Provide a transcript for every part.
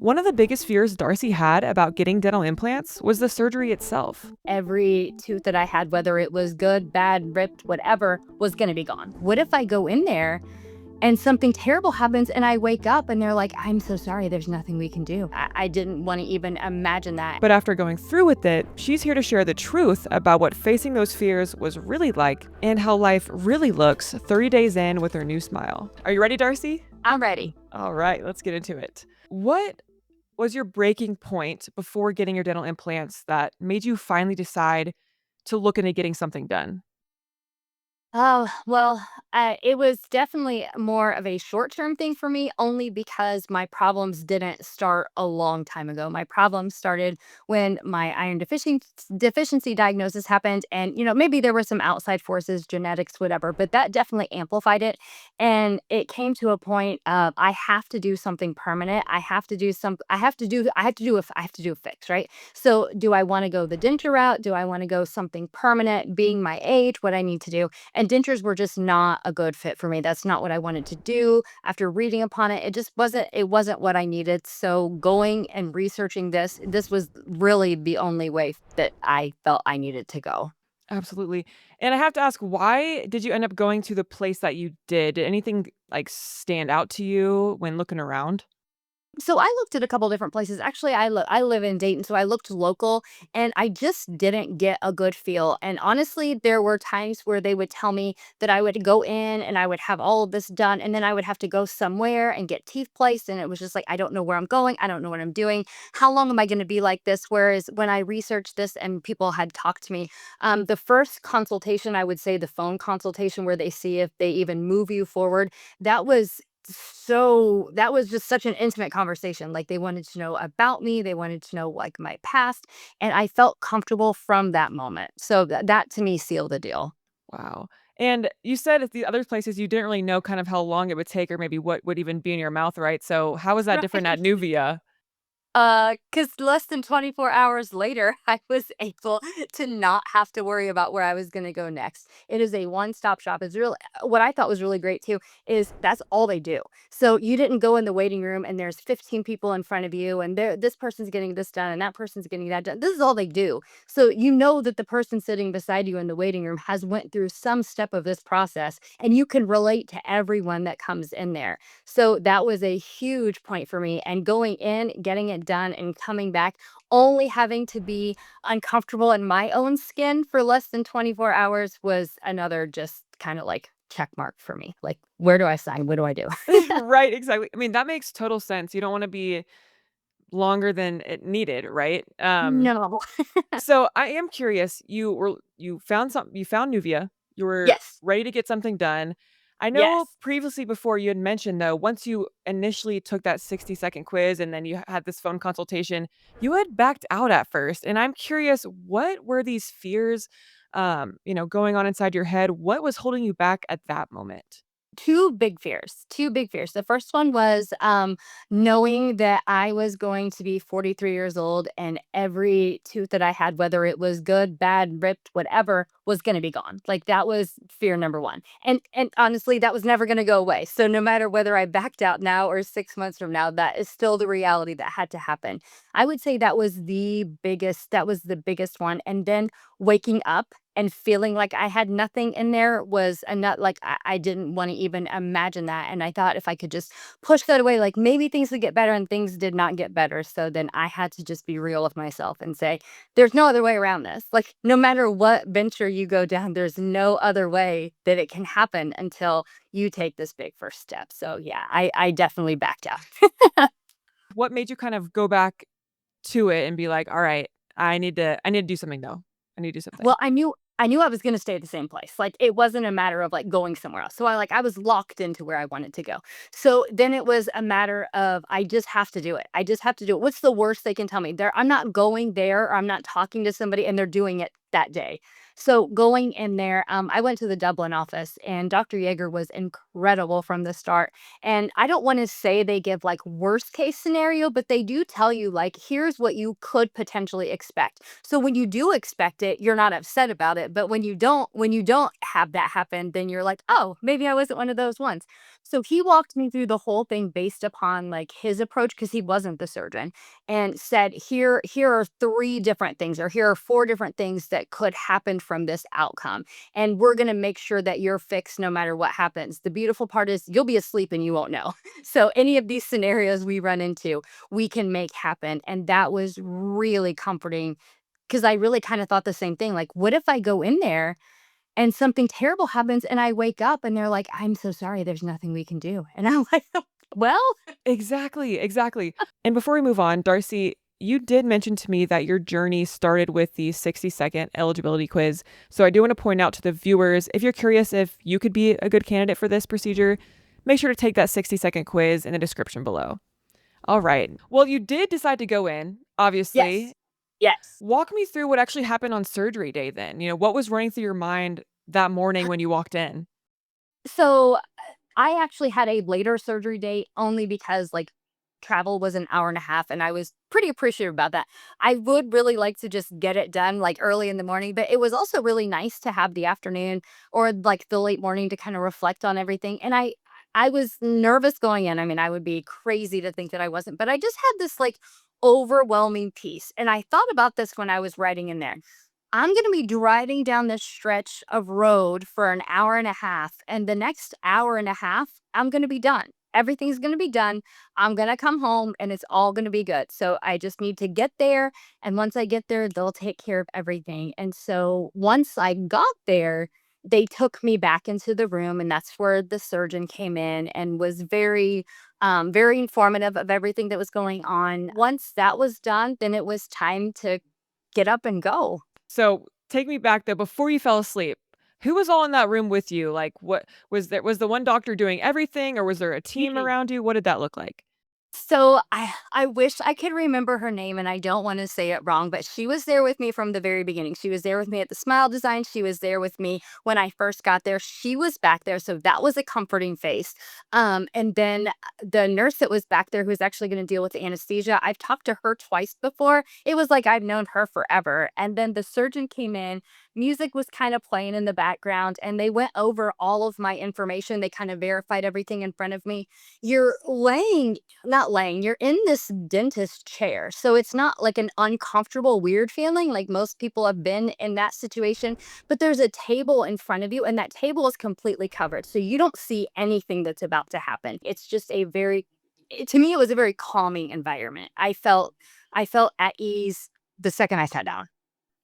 One of the biggest fears Darcy had about getting dental implants was the surgery itself. Every tooth that I had, whether it was good, bad, ripped, whatever, was going to be gone. What if I go in there and something terrible happens and I wake up and they're like, I'm so sorry, there's nothing we can do? I didn't want to even imagine that. But after going through with it, she's here to share the truth about what facing those fears was really like and how life really looks 30 days in with her new smile. Are you ready, Darcy? I'm ready. All right, let's get into it. What was your breaking point before getting your dental implants that made you finally decide to look into getting something done? Oh, well, it was definitely more of a short-term thing for me, only because my problems didn't start a long time ago. My problems started when my iron deficiency diagnosis happened, and maybe there were some outside forces, genetics, whatever, but that definitely amplified it. And it came to a point of I have to do something permanent. I have to do some. I have to do a fix, right? So, do I want to go the denture route? Do I want to go something permanent? Being my age, what I need to do, and dentures were just not a good fit for me. That's not what I wanted to do. After reading upon it, it wasn't what I needed. So going and researching this was really the only way that I felt I needed to go. Absolutely. And I have to ask, why did you end up going to the place that you did? Did anything like stand out to you when looking around? So I looked at a couple different places. Actually, I live in Dayton, so I looked local and I just didn't get a good feel. And honestly, there were times where they would tell me that I would go in and I would have all of this done and then I would have to go somewhere and get teeth placed, and it was just like I don't know where I'm going. I don't know what I'm doing. How long am I going to be like this? Whereas when I researched this and people had talked to me, the first consultation, I would say the phone consultation where they see if they even move you forward, that was that was just such an intimate conversation. Like they wanted to know about me, they wanted to know like my past, and I felt comfortable from that moment. So that to me sealed the deal. Wow. And you said at the other places you didn't really know kind of how long it would take or maybe what would even be in your mouth, right? So how was that different at Right. Nuvia? Cause less than 24 hours later, I was able to not have to worry about where I was gonna go next. It is a one-stop shop. It's really what I thought was really great too is that's all they do. So you didn't go in the waiting room and there's 15 people in front of you and this person's getting this done and that person's getting that done. This is all they do. So you know that the person sitting beside you in the waiting room has went through some step of this process and you can relate to everyone that comes in there. So that was a huge point for me. And going in, getting it done, and coming back, only having to be uncomfortable in my own skin for less than 24 hours was another just kind of like check mark for me. Like, where do I sign? What do I do? Right, exactly. I mean, that makes total sense. You don't wanna be longer than it needed, right? No. So I am curious, you found Nuvia, you were Yes. ready to get something done. I know Yes. previously before you had mentioned though, once you initially took that 60-second quiz and then you had this phone consultation, you had backed out at first. And I'm curious, what were these fears, going on inside your head? What was holding you back at that moment? Two big fears. The first one was knowing that I was going to be 43 years old and every tooth that I had, whether it was good, bad, ripped, whatever, was going to be gone. Like that was fear number one. And honestly, that was never going to go away. So no matter whether I backed out now or 6 months from now, that is still the reality that had to happen. I would say that was the biggest one. And then waking up and feeling like I had nothing in there was enough. Like I didn't want to even imagine that. And I thought if I could just push that away, like maybe things would get better, and things did not get better. So then I had to just be real with myself and say, there's no other way around this. Like no matter what venture you go down, there's no other way that it can happen until you take this big first step. So yeah, I definitely backed out. What made you kind of go back to it and be like, all right, I need to do something though. I need to do something. Well, I knew I was gonna stay at the same place. Like, it wasn't a matter of, like, going somewhere else. So I was locked into where I wanted to go. So then it was a matter of I just have to do it. I just have to do it. What's the worst they can tell me? I'm not going there or I'm not talking to somebody and they're doing it that day. So going in there, I went to the Dublin office, and Dr. Yeager was incredible from the start. And I don't want to say they give like worst case scenario, but they do tell you like, here's what you could potentially expect. So when you do expect it, you're not upset about it. But when you don't have that happen, then you're like, oh, maybe I wasn't one of those ones. So he walked me through the whole thing based upon like his approach because he wasn't the surgeon, and said, here are three different things, or here are four different things that could happen from this outcome. And we're going to make sure that you're fixed no matter what happens. The beautiful part is you'll be asleep and you won't know. So any of these scenarios we run into, we can make happen. And that was really comforting because I really kind of thought the same thing. Like, what if I go in there and something terrible happens and I wake up and they're like, I'm so sorry, there's nothing we can do. And I'm like, well, Exactly, exactly. And before we move on, Darcy, you did mention to me that your journey started with the 60-second eligibility quiz. So I do want to point out to the viewers, if you're curious if you could be a good candidate for this procedure, make sure to take that 60-second quiz in the description below. All right. Well, you did decide to go in, obviously. yes, yes. Walk me through what actually happened on surgery day then. What was running through your mind that morning when you walked in? So I actually had a later surgery date only because, like, travel was an hour and a half, and I was pretty appreciative about that. I would really like to just get it done, like, early in the morning, but it was also really nice to have the afternoon or, like, the late morning to kinda reflect on everything, and I was nervous going in. I mean, I would be crazy to think that I wasn't, but I just had this, like, overwhelming peace, and I thought about this when I was writing in there. I'm going to be driving down this stretch of road for an hour and a half. And the next hour and a half, I'm going to be done. Everything's going to be done. I'm going to come home and it's all going to be good. So I just need to get there. And once I get there, they'll take care of everything. And so once I got there, they took me back into the room. And that's where the surgeon came in and was very informative of everything that was going on. Once that was done, then it was time to get up and go. So, take me back though before you fell asleep. Who was all in that room with you? Like, what was the one doctor doing everything, or was there a team around you? What did that look like? So I wish I could remember her name, and I don't want to say it wrong, but she was there with me from the very beginning. She was there with me at the smile design. She was there with me when I first got there. She was back there, so that was a comforting face. And then the nurse that was back there, who's actually going to deal with the anesthesia, I've talked to her twice before. It was like I've known her forever. And then the surgeon came in. Music was kind of playing in the background, and they went over all of my information. They kind of verified everything in front of me. You're laying not laying, you're in this dentist chair. So it's not like an uncomfortable, weird feeling like most people have been in that situation. But there's a table in front of you, and that table is completely covered. So you don't see anything that's about to happen. It's just to me, it was a very calming environment. I felt at ease the second I sat down.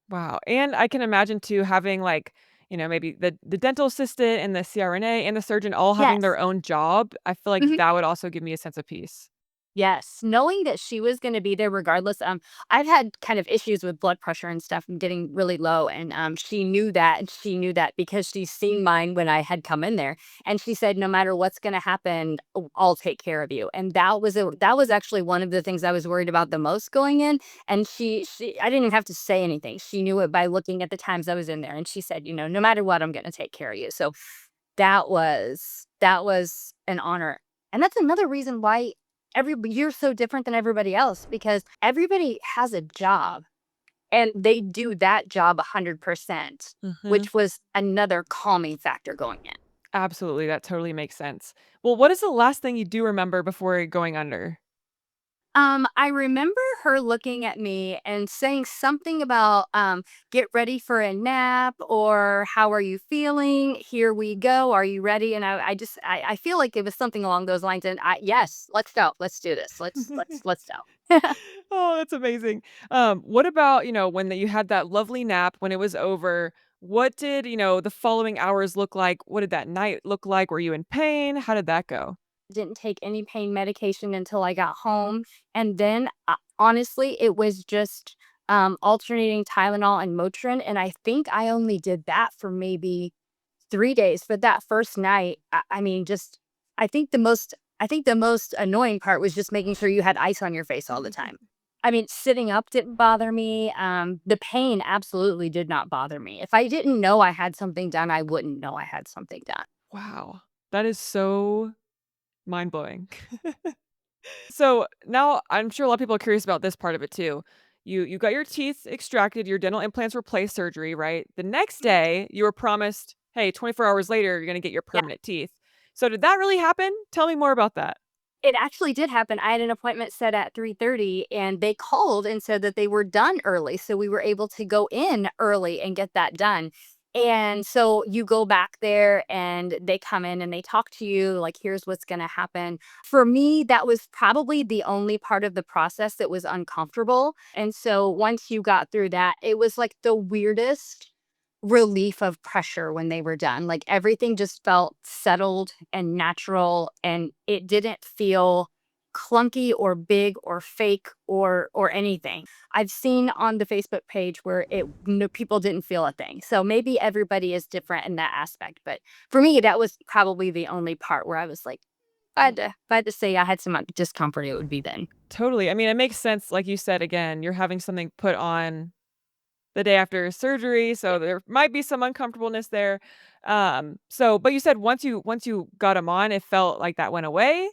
Wow. And I can imagine too having like, maybe the dental assistant and the CRNA and the surgeon all having Yes. their own job. I feel like that would also give me a sense of peace. Yes, knowing that she was gonna be there regardless. I've had kind of issues with blood pressure and stuff and getting really low, and, she knew that, and she knew that because she's seen mine when I had come in there, and she said, "No matter what's gonna happen, I'll take care of you," and that was actually one of the things I was worried about the most going in, and she I didn't even have to say anything. She knew it by looking at the times I was in there, and she said, "No matter what, I'm gonna take care of you." So that was an honor. And that's another reason why you're so different than everybody else, because everybody has a job and they do that job 100%, Hmm. which was another calming factor going in. Absolutely. That totally makes sense. Well, what is the last thing you do remember before going under? I remember her looking at me and saying something about, get ready for a nap, or how are you feeling? Here we go. Are you ready? And I feel like it was something along those lines. And yes, let's go. Let's do this. Let's go. Oh, that's amazing. What about, when you had that lovely nap when it was over? What did, the following hours look like? What did that night look like? Were you in pain? How did that go? Didn't take any pain medication until I got home. And then, honestly, it was just, alternating Tylenol and Motrin. And I think I only did that for maybe 3 days. But that first night, I mean, just, I think the most annoying part was just making sure you had ice on your face all the time. I mean, sitting up didn't bother me. The pain absolutely did not bother me. If I didn't know I had something done, I wouldn't know I had something done. Wow. That is so mind-blowing. So, now I'm sure a lot of people are curious about this part of it too. You got your teeth extracted, your dental implants replaced surgery, right? The next Mhm. day, you were promised, "Hey, 24 hours later, you're gonna get your Yeah. permanent teeth." So did that really happen? Tell me more about that. It actually did happen. I had an appointment set at 3:30 and they called and said that they were done early, so we were able to go in early and get that done. And so you go back there and they come in and they talk to you like, here's what's going to happen. For me, that was probably the only part of the process that was uncomfortable. And so once you got through that, it was like the weirdest relief of pressure when they were done. Like everything just felt settled and natural, and it didn't feel clunky or big or fake or anything. I've seen on the Facebook page where it no, people didn't feel a thing. So maybe everybody is different in that aspect, but for me that was probably the only part where I was like, if I had to say I had some discomfort, it would be then. Totally. I mean, it makes sense, like you said, again, you're having something put on the day after surgery, so there might be some uncomfortableness there. So but you said once you got them on, it felt like that went away?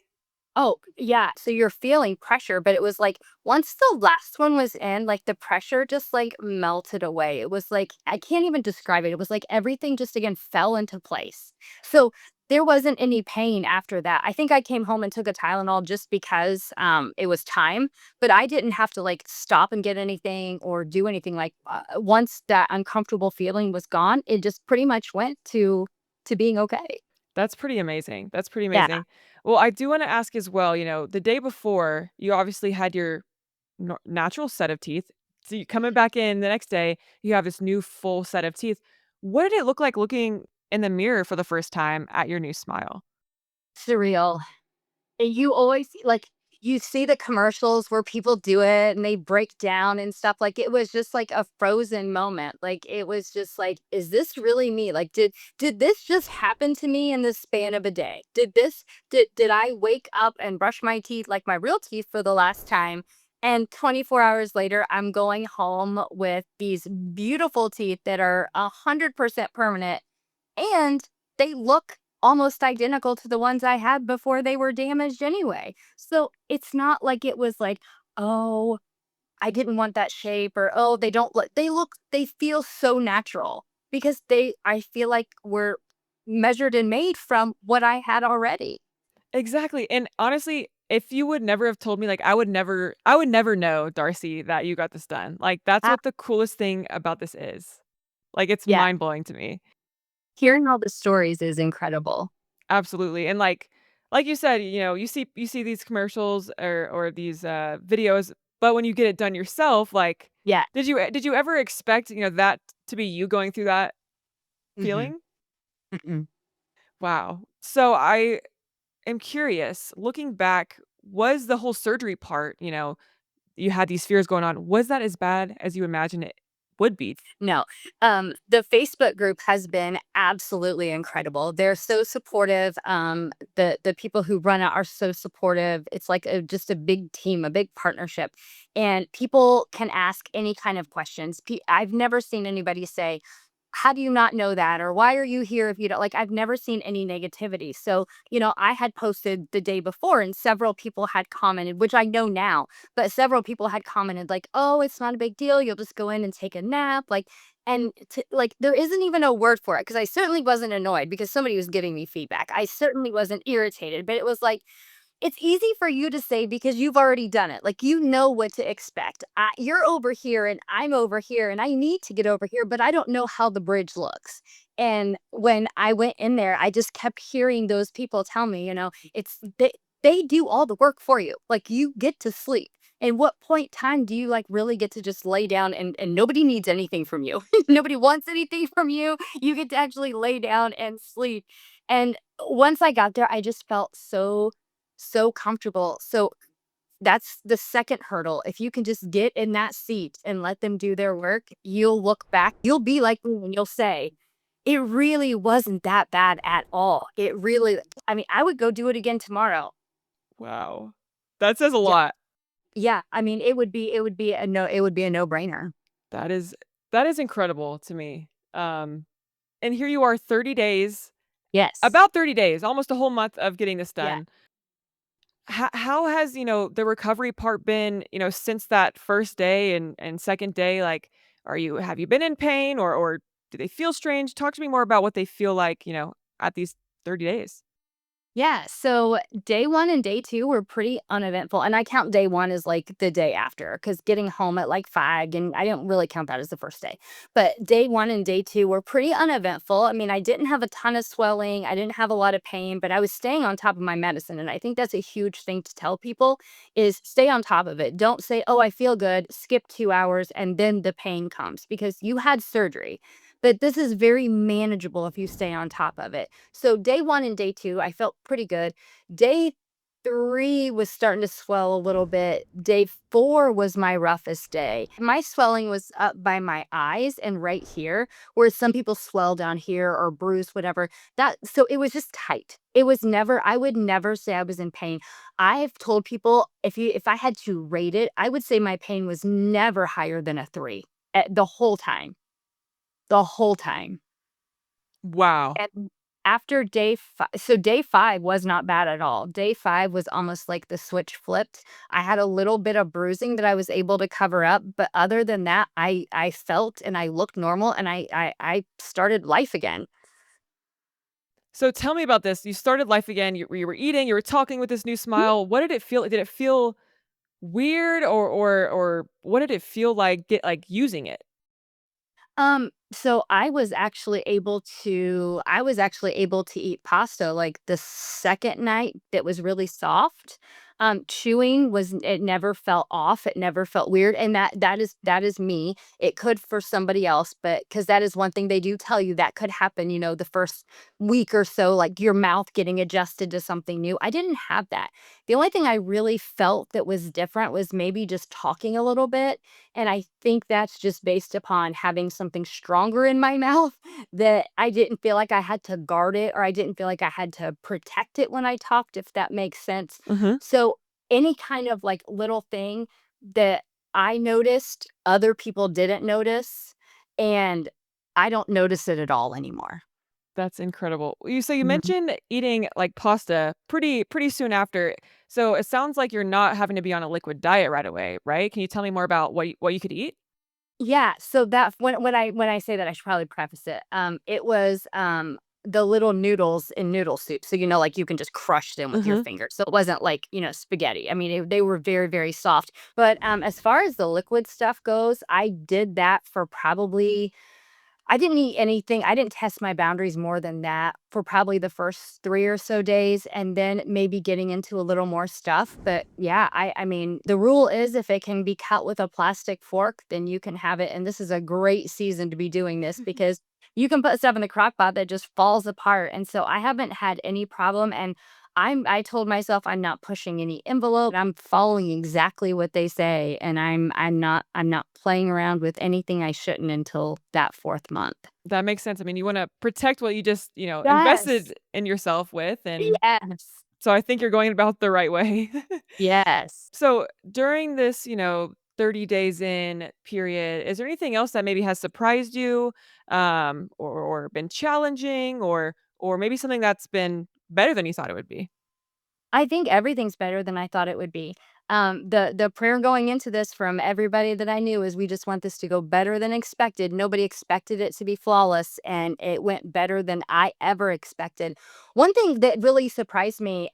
Oh, yeah. So you're feeling pressure, but it was like once the last one was in, like the pressure just like melted away. It was like, I can't even describe it. It was like everything just again fell into place. So there wasn't any pain after that. I think I came home and took a Tylenol just because it was time, but I didn't have to like stop and get anything or do anything. Like once that uncomfortable feeling was gone, it just pretty much went to being okay. That's pretty amazing. That's pretty Yeah. amazing. Well, I do wanna ask as well, the day before, you obviously had your natural set of teeth. So you coming back in the next day, you have this new full set of teeth. What did it look like looking in the mirror for the first time at your new smile? Surreal. And you always like, you see the commercials where people do it and they break down and stuff, like, it was just like a frozen moment, like, it was just like, "Is this really me?" Like, "Did this just happen to me in the span of a day? Did I wake up and brush my teeth like my real teeth for the last time, and 24 hours later, I'm going home with these beautiful teeth that are 100% permanent and they look almost identical to the ones I had before they were damaged anyway. So it's not like it was like, oh, I didn't want that shape or oh, they feel so natural because I feel like were measured and made from what I had already. Exactly, and honestly, if you would never have told me, like, I would never know, Darcy, that you got this done. Like, that's Ah, what the coolest thing about this is. Like, it's yeah. mind-blowing to me. Hearing all the stories is incredible. Absolutely, and like you said, you see these commercials or these, videos, but when you get it done yourself, like, Yeah. did you ever expect, that to be you going through that Hmm. feeling? Wow. So I am curious, looking back, was the whole surgery part, you had these fears going on, was that as bad as you imagined it would be? No. The Facebook group has been absolutely incredible. They're so supportive. The people who run it are so supportive. It's like just a big team, a big partnership, and people can ask any kind of questions. I've never seen anybody say, how do you not know that? Or why are you here if you don't, like, I've never seen any negativity. So, I had posted the day before and several people had commented, which I know now, but several people had commented like, oh, it's not a big deal. You'll just go in and take a nap. Like, and like, there isn't even a word for it. Cause I certainly wasn't annoyed because somebody was giving me feedback. I certainly wasn't irritated, but it was like, it's easy for you to say because you've already done it. Like, you know what to expect. You're over here and I'm over here and I need to get over here, but I don't know how the bridge looks. And when I went in there, I just kept hearing those people tell me, they do all the work for you. Like, you get to sleep. And what point time do you like really get to just lay down and nobody needs anything from you? Nobody wants anything from you. You get to actually lay down and sleep. And once I got there, I just felt so comfortable. So that's the second hurdle. If you can just get in that seat and let them do their work, you'll look back, you'll be like me and you'll say, it really wasn't that bad at all. It really, I mean, I would go do it again tomorrow. Wow. That says a Yeah. lot. Yeah, I mean, it would be a no-brainer. That is that is incredible to me. And here you are 30 days, Yes. about 30 days, almost a whole month of getting this Yeah. done. How has, the recovery part been, since that first day and second day? Like, have you been in pain or do they feel strange? Talk to me more about what they feel like, at these 30 days. Yeah, so day 1 and day 2 were pretty uneventful, and I count day 1 as, like, the day after, because getting home at, like, 5, and I don't really count that as the first day. But day 1 and day 2 were pretty uneventful. I mean, I didn't have a ton of swelling, I didn't have a lot of pain, but I was staying on top of my medicine, and I think that's a huge thing to tell people is stay on top of it. Don't say, "Oh, I feel good," skip 2 hours, and then the pain comes, because you had surgery. But this is very manageable if you stay on top of it. So day 1 and day 2, I felt pretty good. Day 3 was starting to swell a little bit. Day 4 was my roughest day. My swelling was up by my eyes and right here, whereas some people swell down here or bruise, whatever. So it was just tight. It was never, I would never say I was in pain. I've told people if I had to rate it, I would say my pain was never higher than a 3 the whole time. The whole time. Wow. And after day 5 was not bad at all. Day 5 was almost like the switch flipped. I had a little bit of bruising that I was able to cover up, but other than that, I felt and I looked normal, and I started life again. So tell me about this. You started life again. You were eating. You were talking with this new smile. What did it feel? Did it feel weird, or what did it feel like? Using it. So I was actually able to eat pasta like the second night that was really soft. Chewing was it never felt off, it never felt weird, and that is me. It could for somebody else, but because that is one thing they do tell you that could happen, the first week or so, like your mouth getting adjusted to something new. I didn't have that. The only thing I really felt that was different was maybe just talking a little bit, and I think that's just based upon having something stronger in my mouth that I didn't feel like I had to guard it or I didn't feel like I had to protect it when I talked, if that makes sense. Mhm. So any kind of like little thing that I noticed, other people didn't notice, and I don't notice it at all anymore. That's incredible. You Mhm. mentioned eating, like, pasta pretty soon after, so it sounds like you're not having to be on a liquid diet right away, right? Can you tell me more about what you could eat? Yeah, so that when I say that, I should probably preface it. It was the little noodles in noodle soup. So like you can just crush them with your Mhm. finger. So it wasn't like, spaghetti. I mean, they were very, very soft. But as far as the liquid stuff goes, I did that for probably I didn't eat anything. I didn't test my boundaries more than that for probably the first 3 or so days, and then maybe getting into a little more stuff. But yeah, I mean, the rule is if it can be cut with a plastic fork, then you can have it. And this is a great season to be doing this because you can put stuff in the crock pot that just falls apart. And so I haven't had any problem. And I told myself I'm not pushing any envelope. I'm following exactly what they say, and I'm not playing around with anything I shouldn't until that 4th month. That makes sense. I mean, you wanna protect what you just, Yes. invested in yourself with, and Yes. so I think you're going about the right way. Yes. So, during this, 30 days in period, is there anything else that maybe has surprised you, or been challenging, or maybe something that's been better than you thought it would be? I think everything's better than I thought it would be. The prayer going into this from everybody that I knew is we just want this to go better than expected. Nobody expected it to be flawless, and it went better than I ever expected. One thing that really surprised me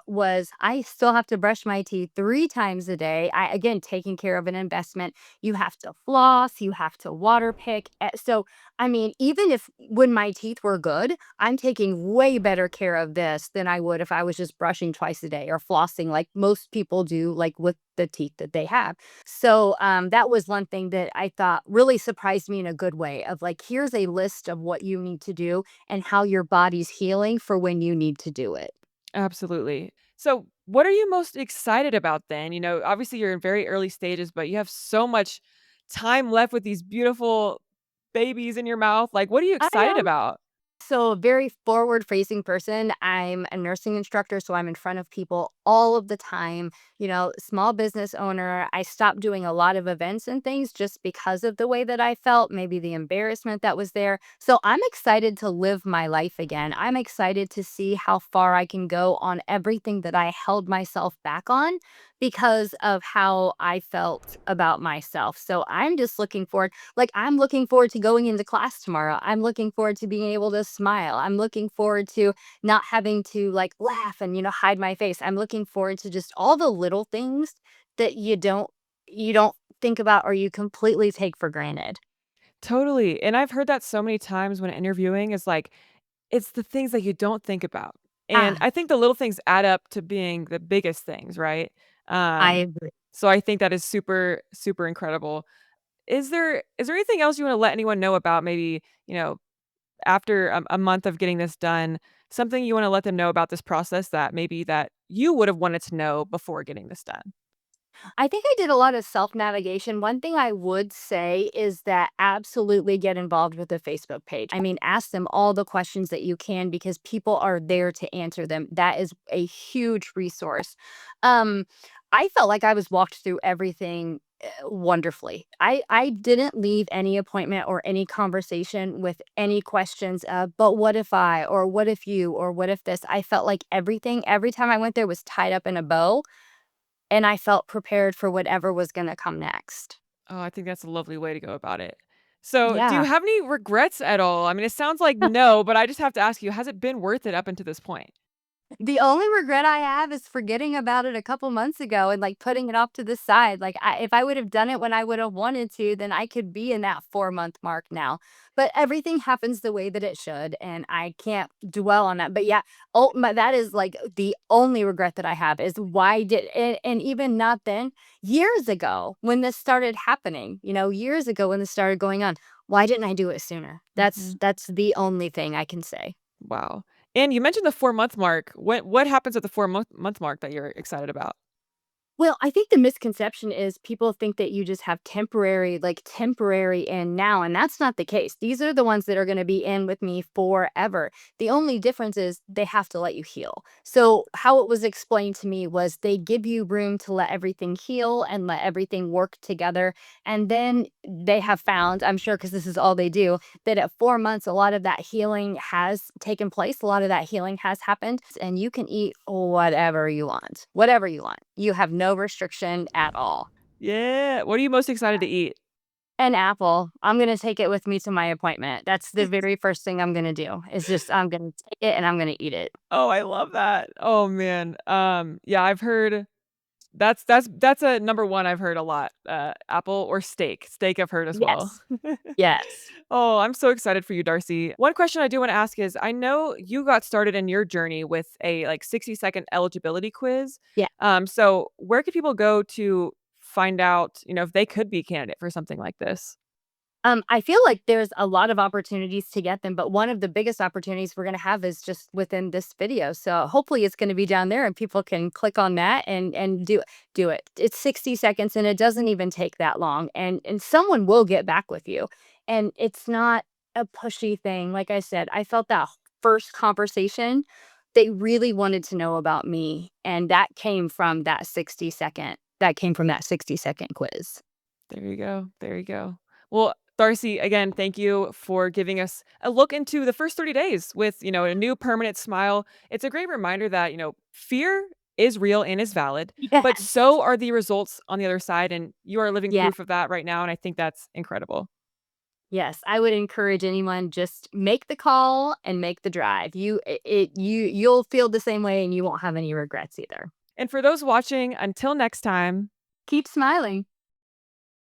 was I still have to brush my teeth 3 times a day. Again, taking care of an investment. You have to floss, you have to water pick. So, I mean, even if when my teeth were good, I'm taking way better care of this than I would if I was just brushing twice a day or flossing like most people do, like with the teeth that they have. So that was one thing that I thought really surprised me in a good way of like, here's a list of what you need to do and how your body's healing for when you need to do it. Absolutely. So, what are you most excited about then? Obviously you're in very early stages, but you have so much time left with these beautiful babies in your mouth. Like, what are you I excited am about? so a very forward facing person. I'm a nursing instructor, so I'm in front of people all of the time. Small business owner. I stopped doing a lot of events and things just because of the way that I felt, maybe the embarrassment that was there. So I'm excited to live my life again. I'm excited to see how far I can go on everything that I held myself back on because of how I felt about myself. So I'm just looking forward. Like, I'm looking forward to going into class tomorrow. I'm looking forward to being able to smile. I'm looking forward to not having to like laugh and, hide my face. I'm looking forward to just all the little things that you don't think about or you completely take for granted. Totally, and I've heard that so many times when interviewing is like, it's the things that you don't think about, and Ah, I think the little things add up to being the biggest things, right? I Um, agree. so I think that is super, super incredible. Is there anything else you wanna let anyone know about maybe, after a month of getting this done, something you wanna let them know about this process that maybe that you would have wanted to know before getting this done? I think I did a lot of self-navigation. One thing I would say is that absolutely get involved with the Facebook page. I mean, ask them all the questions that you can because people are there to answer them. That is a huge resource. Um, I felt like I was walked through everything wonderfully. I didn't leave any appointment or any conversation with any questions of, but what if I, or what if you, or what if this? I felt like everything, every time I went there was tied up in a bow and I felt prepared for whatever was gonna come next. Oh, I think that's a lovely way to go about it. So, do you Yeah. have any regrets at all? I mean, it sounds like no, but I just have to ask you, has it been worth it up until this point? The only regret I have is forgetting about it a couple months ago and, like, putting it off to the side. Like, if I would have done it when I would have wanted to, then I could be in that 4-month mark now. But everything happens the way that it should, and I can't dwell on that. But yeah, that is, like, the only regret that I have is why did and even not then, years ago when this started happening, years ago when this started going on, why didn't I do it sooner? That's Mhm. that's the only thing I can say. Wow. And you mentioned the 4-month mark. What happens at the 4-month mark that you're excited about? Well, I think the misconception is people think that you just have temporary in now, and that's not the case. These are the ones that are going to be in with me forever. The only difference is they have to let you heal. So, how it was explained to me was they give you room to let everything heal and let everything work together. And then they have found, I'm sure because this is all they do, that at 4 months, a lot of that healing has taken place. A lot of that healing has happened, and you can eat whatever you want. Whatever you want. You have no restriction at all. Yeah. What are you most excited to eat? An apple. I'm gonna take it with me to my appointment. That's the very first thing I'm gonna do. Is just I'm gonna take it and I'm gonna eat it. Oh, I love that. Oh, man. Yeah, I've heard that's a number 1 I've heard a lot, apple or steak. Steak I've heard as well. Yes. Yes. Oh, I'm so excited for you, Darcy. One question I do wanna ask is, I know you got started in your journey with a, like, 60-second eligibility quiz. Yeah. So where could people go to find out, if they could be a candidate for something like this? I feel like there's a lot of opportunities to get them, but one of the biggest opportunities we're gonna have is just within this video. So hopefully it's gonna be down there and people can click on that and do it. It's 60 seconds and it doesn't even take that long. And someone will get back with you. And it's not a pushy thing. Like I said, I felt that first conversation, they really wanted to know about me. And that came from that 60-second quiz. There you go, there you go. Well, Darcy, again, thank you for giving us a look into the first 30 days with, a new permanent smile. It's a great reminder that, fear is real and is valid, but Yes. so are the results on the other side, and you are living Yeah. proof of that right now, and I think that's incredible. Yes, I would encourage anyone just make the call and make the drive. You'll feel the same way and you won't have any regrets either. And for those watching, until next time. Keep smiling.